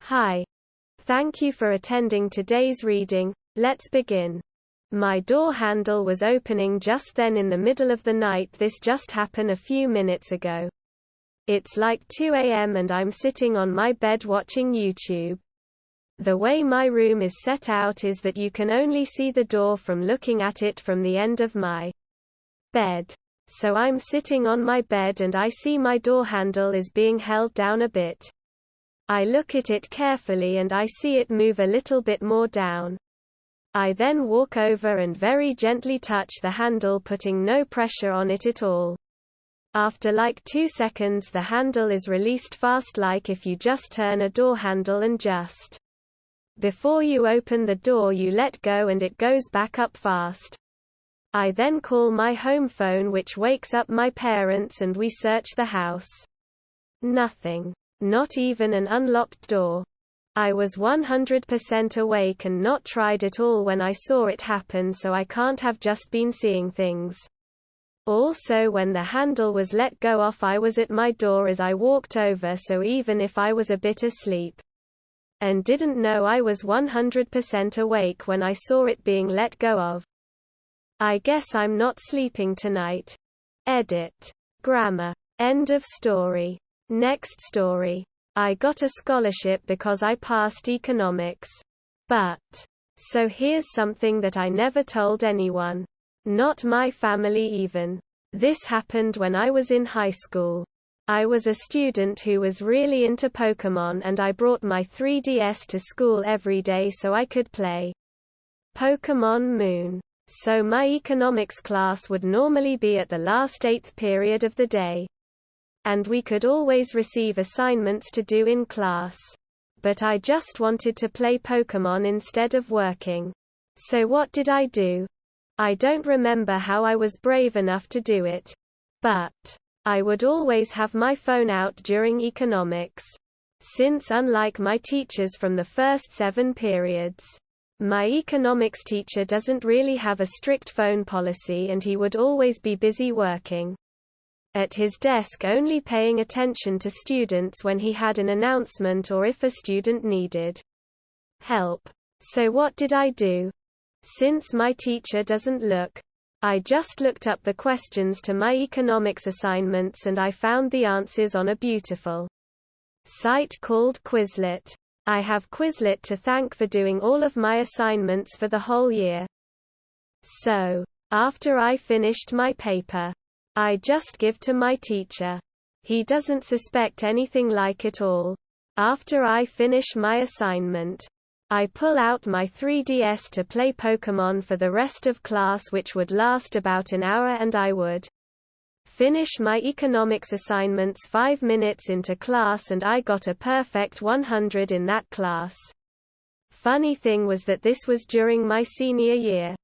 Hi. Thank you for attending today's reading. Let's begin. My door handle was opening just then in the middle of the night. This just happened a few minutes ago. It's like 2 a.m. and I'm sitting on my bed watching YouTube. The way my room is set out is that you can only see the door from looking at it from the end of my bed. So I'm sitting on my bed and I see my door handle is being held down a bit. I look at it carefully and I see it move a little bit more down. I then walk over and very gently touch the handle, putting no pressure on it at all. After like 2 seconds the handle is released fast, like if you just turn a door handle and just before you open the door you let go and it goes back up fast. I then call my home phone, which wakes up my parents, and we search the house. Nothing. Not even an unlocked door. I was 100% awake and not tried at all when I saw it happen, so I can't have just been seeing things. Also, when the handle was let go off, I was at my door as I walked over, so even if I was a bit asleep and didn't know, I was 100% awake when I saw it being let go of. I guess I'm not sleeping tonight. Edit. Grammar. End of story. Next story. I got a scholarship because I passed economics. But. So here's something that I never told anyone. Not my family even. This happened when I was in high school. I was a student who was really into Pokemon, and I brought my 3DS to school every day so I could play Pokemon Moon. So my economics class would normally be at the last 8th period of the day. And we could always receive assignments to do in class. But I just wanted to play Pokemon instead of working. So what did I do? I don't remember how I was brave enough to do it. But I would always have my phone out during economics. Since unlike my teachers from the first 7 periods, my economics teacher doesn't really have a strict phone policy, and he would always be busy working at his desk, only paying attention to students when he had an announcement or if a student needed help. So what did I do? Since my teacher doesn't look, I just looked up the questions to my economics assignments and I found the answers on a beautiful site called Quizlet. I have Quizlet to thank for doing all of my assignments for the whole year. So, after I finished my paper, I just give to my teacher. He doesn't suspect anything like it all. After I finish my assignment, I pull out my 3DS to play Pokemon for the rest of class, which would last about an hour, and I would finish my economics assignments 5 minutes into class, and I got a perfect 100 in that class. Funny thing was that this was during my senior year.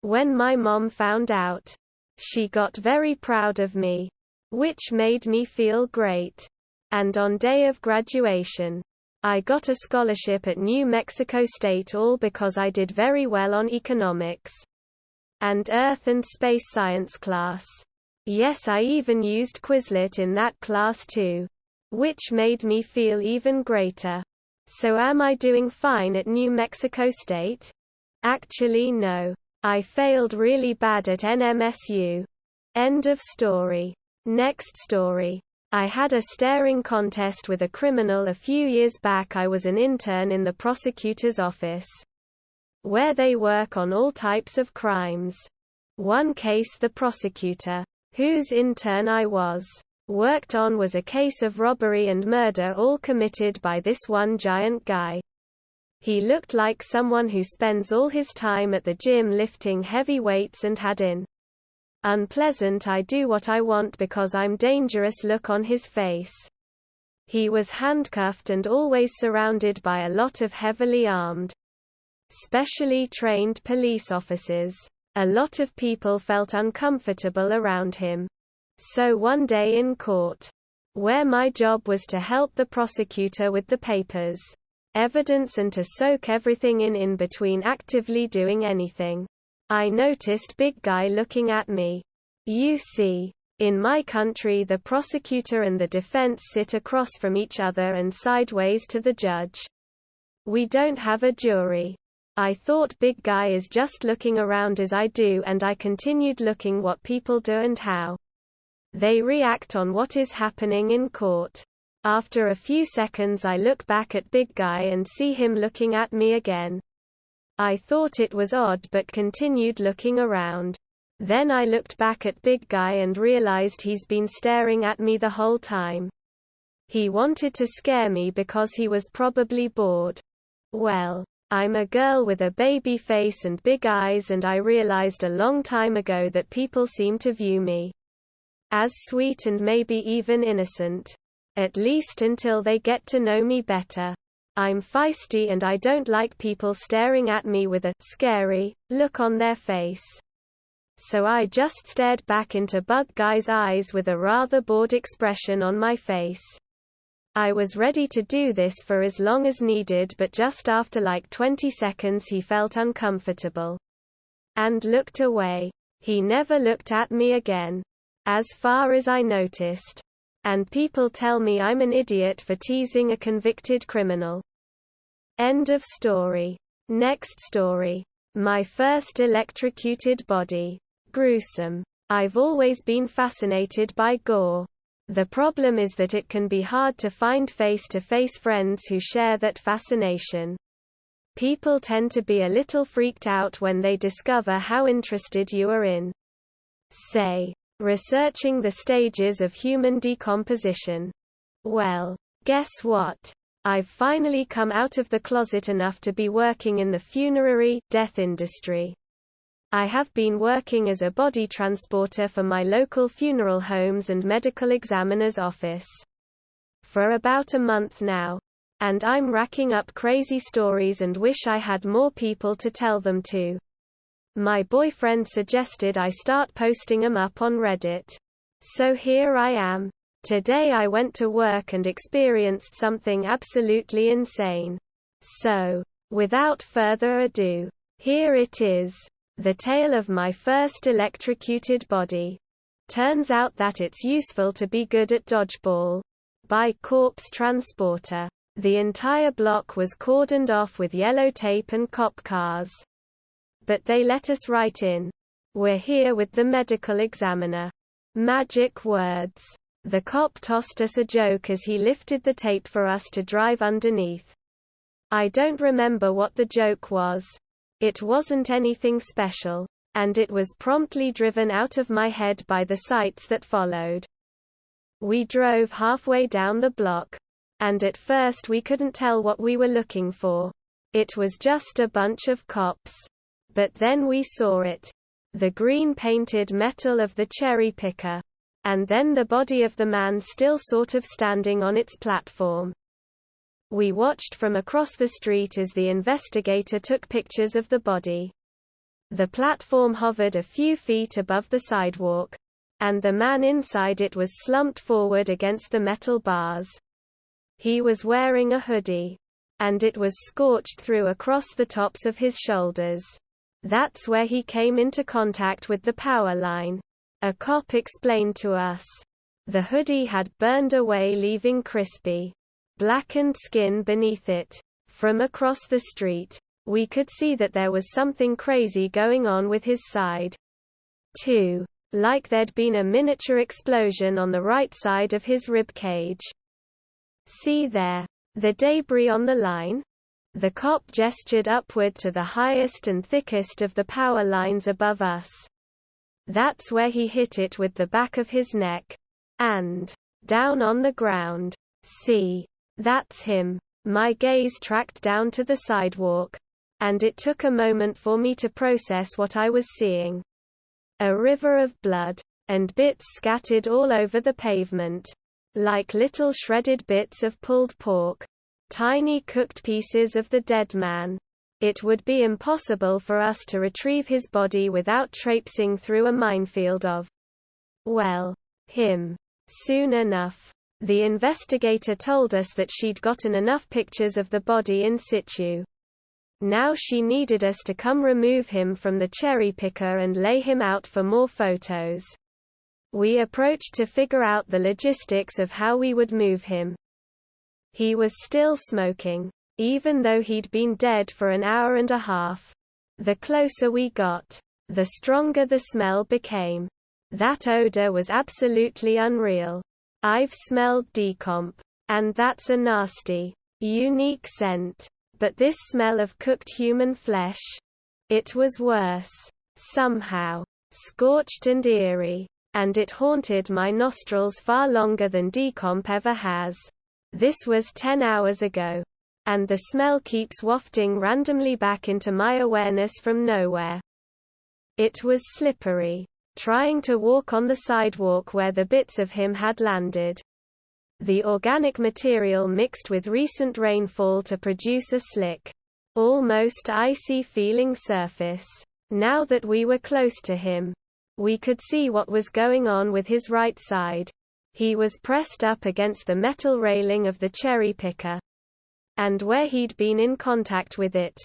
When my mom found out, she got very proud of me, which made me feel great. And on day of graduation, I got a scholarship at New Mexico State, all because I did very well on economics and Earth and Space Science class. Yes, I even used Quizlet in that class too, which made me feel even greater. So am I doing fine at New Mexico State? Actually no. I failed really bad at NMSU. End of story. Next story. I had a staring contest with a criminal a few years back. I was an intern in the prosecutor's office, where they work on all types of crimes. One case the prosecutor, whose intern I was, worked on was a case of robbery and murder, all committed by this one giant guy. He looked like someone who spends all his time at the gym lifting heavy weights and had an unpleasant "I do what I want because I'm dangerous" look on his face. He was handcuffed and always surrounded by a lot of heavily armed, specially trained police officers. A lot of people felt uncomfortable around him. So one day in court, where my job was to help the prosecutor with the papers, evidence, and to soak everything in between actively doing anything, I noticed big guy looking at me. You see, in my country the prosecutor and the defense sit across from each other and sideways to the judge. We don't have a jury. I thought big guy is just looking around as I do, and I continued looking what people do and how they react on what is happening in court. After a few seconds I look back at big guy and see him looking at me again. I thought it was odd but continued looking around. Then I looked back at big guy and realized he's been staring at me the whole time. He wanted to scare me because he was probably bored. Well, I'm a girl with a baby face and big eyes, and I realized a long time ago that people seem to view me as sweet and maybe even innocent. At least until they get to know me better. I'm feisty and I don't like people staring at me with a scary look on their face. So I just stared back into bug guy's eyes with a rather bored expression on my face. I was ready to do this for as long as needed, but just after like 20 seconds he felt uncomfortable and looked away. He never looked at me again, as far as I noticed. And people tell me I'm an idiot for teasing a convicted criminal. End of story. Next story. My first electrocuted body. Gruesome. I've always been fascinated by gore. The problem is that it can be hard to find face-to-face friends who share that fascination. People tend to be a little freaked out when they discover how interested you are in, say, researching the stages of human decomposition. Well, guess what? I've finally come out of the closet enough to be working in the funerary death industry. I have been working as a body transporter for my local funeral homes and medical examiner's office for about a month now. And I'm racking up crazy stories and wish I had more people to tell them to. My boyfriend suggested I start posting them up on Reddit. So here I am. Today I went to work and experienced something absolutely insane. So, without further ado, here it is. The tale of my first electrocuted body. Turns out that it's useful to be good at dodgeball. By Corpse Transporter. The entire block was cordoned off with yellow tape and cop cars. But they let us right in. We're here with the medical examiner. Magic words. The cop tossed us a joke as he lifted the tape for us to drive underneath. I don't remember what the joke was. It wasn't anything special, and it was promptly driven out of my head by the sights that followed. We drove halfway down the block, and at first we couldn't tell what we were looking for. It was just a bunch of cops. But then we saw it. The green painted metal of the cherry picker. And then the body of the man still sort of standing on its platform. We watched from across the street as the investigator took pictures of the body. The platform hovered a few feet above the sidewalk, and the man inside it was slumped forward against the metal bars. He was wearing a hoodie, and it was scorched through across the tops of his shoulders. That's where he came into contact with the power line. A cop explained to us. The hoodie had burned away, leaving crispy, blackened skin beneath it. From across the street, we could see that there was something crazy going on with his side, too. Like there'd been a miniature explosion on the right side of his rib cage. See there, the debris on the line? The cop gestured upward to the highest and thickest of the power lines above us. That's where he hit it with the back of his neck. And down on the ground. See, that's him. My gaze tracked down to the sidewalk, and it took a moment for me to process what I was seeing. A river of blood, and bits scattered all over the pavement. Like little shredded bits of pulled pork. Tiny cooked pieces of the dead man. It would be impossible for us to retrieve his body without traipsing through a minefield of, well, him. Soon enough, the investigator told us that she'd gotten enough pictures of the body in situ. Now she needed us to come remove him from the cherry picker and lay him out for more photos. We approached to figure out the logistics of how we would move him. He was still smoking. even though he'd been dead for an hour and a half. The closer we got, the stronger the smell became. That odor was absolutely unreal. I've smelled decomp, and that's a nasty, unique scent. But this smell of cooked human flesh, it was worse. Somehow. Scorched and eerie. And it haunted my nostrils far longer than decomp ever has. This was 10 hours ago. And the smell keeps wafting randomly back into my awareness from nowhere. It was slippery. Trying to walk on the sidewalk where the bits of him had landed. The organic material mixed with recent rainfall to produce a slick, almost icy feeling surface. Now that we were close to him, we could see what was going on with his right side. He was pressed up against the metal railing of the cherry picker. And where he'd been in contact with it,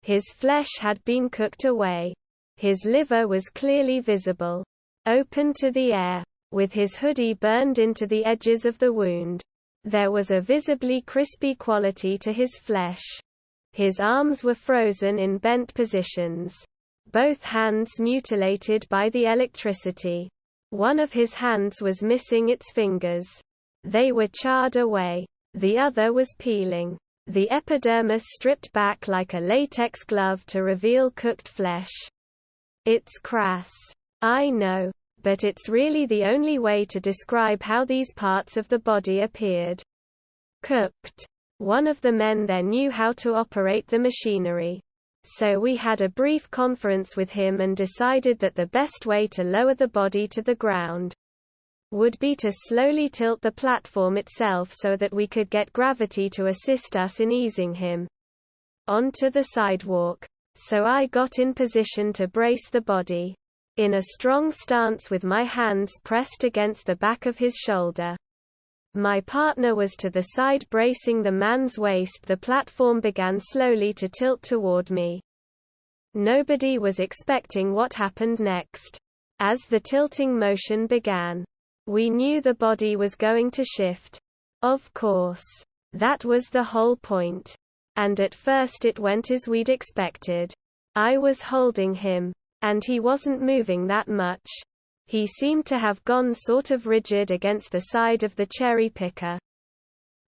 his flesh had been cooked away. His liver was clearly visible, open to the air, with his hoodie burned into the edges of the wound. There was a visibly crispy quality to his flesh. His arms were frozen in bent positions. Both hands mutilated by the electricity. One of his hands was missing its fingers. They were charred away. The other was peeling. The epidermis stripped back like a latex glove to reveal cooked flesh. It's crass. I know. But it's really the only way to describe how these parts of the body appeared. Cooked. One of the men there knew how to operate the machinery. So we had a brief conference with him and decided that the best way to lower the body to the ground would be to slowly tilt the platform itself so that we could get gravity to assist us in easing him onto the sidewalk. So I got in position to brace the body, in a strong stance with my hands pressed against the back of his shoulder. My partner was to the side bracing the man's waist. The platform began slowly to tilt toward me. Nobody was expecting what happened next. As the tilting motion began, we knew the body was going to shift. Of course. That was the whole point. And at first it went as we'd expected. I was holding him, and he wasn't moving that much. He seemed to have gone sort of rigid against the side of the cherry picker.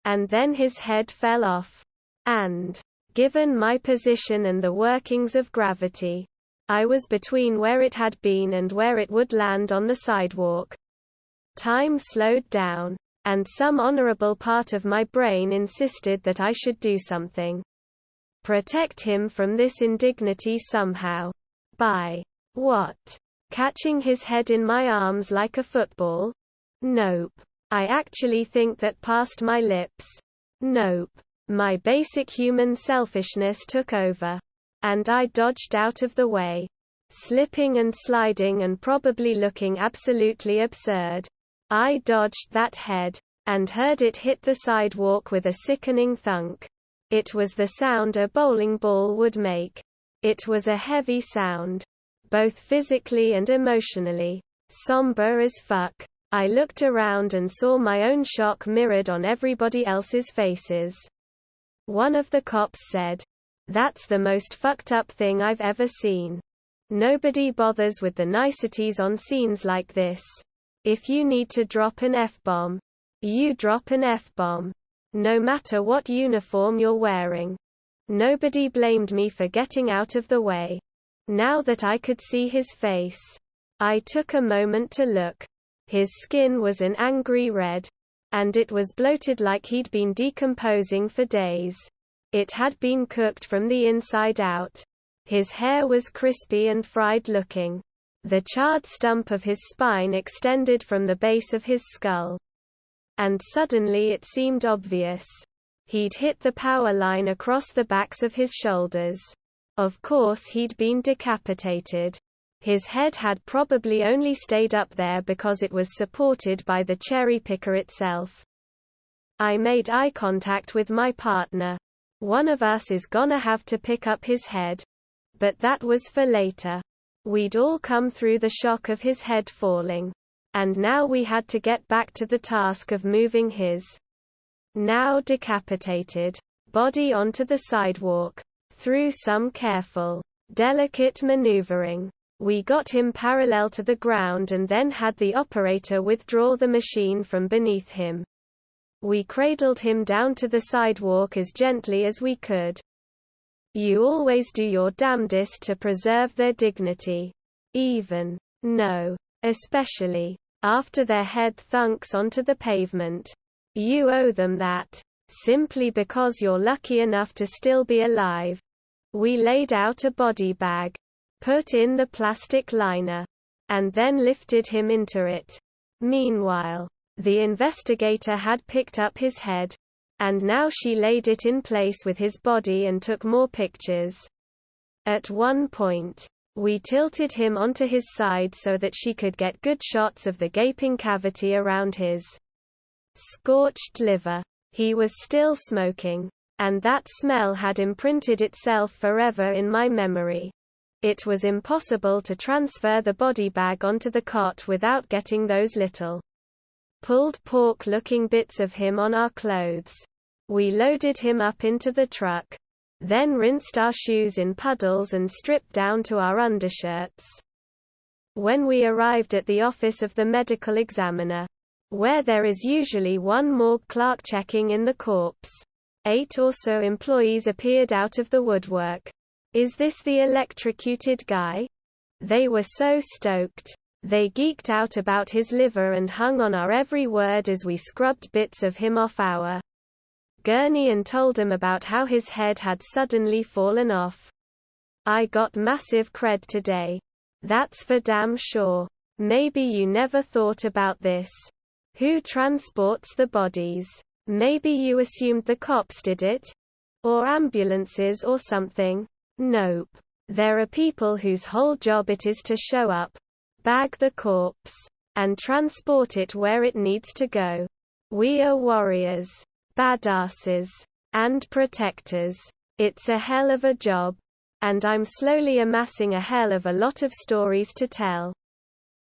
And then his head fell off. And, given my position and the workings of gravity, I was between where it had been and where it would land on the sidewalk. Time slowed down, and some honorable part of my brain insisted that I should do something. Protect him from this indignity somehow. By what? Catching his head in my arms like a football? Nope. I actually think that passed my lips. Nope. My basic human selfishness took over. And I dodged out of the way. Slipping and sliding and probably looking absolutely absurd. I dodged that head, and heard it hit the sidewalk with a sickening thunk. It was the sound a bowling ball would make. It was a heavy sound. Both physically and emotionally. Somber as fuck. I looked around and saw my own shock mirrored on everybody else's faces. One of the cops said, "That's the most fucked up thing I've ever seen. Nobody bothers with the niceties on scenes like this. If you need to drop an F-bomb, you drop an F-bomb. No matter what uniform you're wearing." Nobody blamed me for getting out of the way. Now that I could see his face, I took a moment to look. His skin was an angry red. And it was bloated like he'd been decomposing for days. It had been cooked from the inside out. His hair was crispy and fried looking. The charred stump of his spine extended from the base of his skull. And suddenly it seemed obvious. He'd hit the power line across the backs of his shoulders. Of course he'd been decapitated. His head had probably only stayed up there because it was supported by the cherry picker itself. I made eye contact with my partner. One of us is gonna have to pick up his head. But that was for later. We'd all come through the shock of his head falling. And now we had to get back to the task of moving his now decapitated body onto the sidewalk. Through some careful, delicate maneuvering, we got him parallel to the ground and then had the operator withdraw the machine from beneath him. We cradled him down to the sidewalk as gently as we could. You always do your damnedest to preserve their dignity. Even, no, especially, after their head thunks onto the pavement. You owe them that. Simply because you're lucky enough to still be alive. We laid out a body bag, put in the plastic liner, and then lifted him into it. Meanwhile, the investigator had picked up his head, and now she laid it in place with his body and took more pictures. At one point, we tilted him onto his side so that she could get good shots of the gaping cavity around his scorched liver. He was still smoking, and that smell had imprinted itself forever in my memory. It was impossible to transfer the body bag onto the cot without getting those little pulled pork-looking bits of him on our clothes. We loaded him up into the truck, then rinsed our shoes in puddles and stripped down to our undershirts. When we arrived at the office of the medical examiner, where there is usually one morgue clerk checking in the corpse, 8 or so employees appeared out of the woodwork. Is this the electrocuted guy? They were so stoked. They geeked out about his liver and hung on our every word as we scrubbed bits of him off our gurney and told him about how his head had suddenly fallen off. I got massive cred today. That's for damn sure. Maybe you never thought about this. Who transports the bodies? Maybe you assumed the cops did it? Or ambulances or something? Nope. There are people whose whole job it is to show up, bag the corpse, and transport it where it needs to go. We are warriors, badasses, and protectors. It's a hell of a job. And I'm slowly amassing a hell of a lot of stories to tell.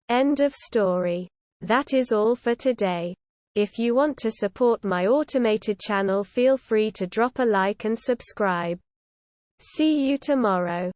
End of story. That is all for today. If you want to support my automated channel, feel free to drop a like and subscribe. See you tomorrow.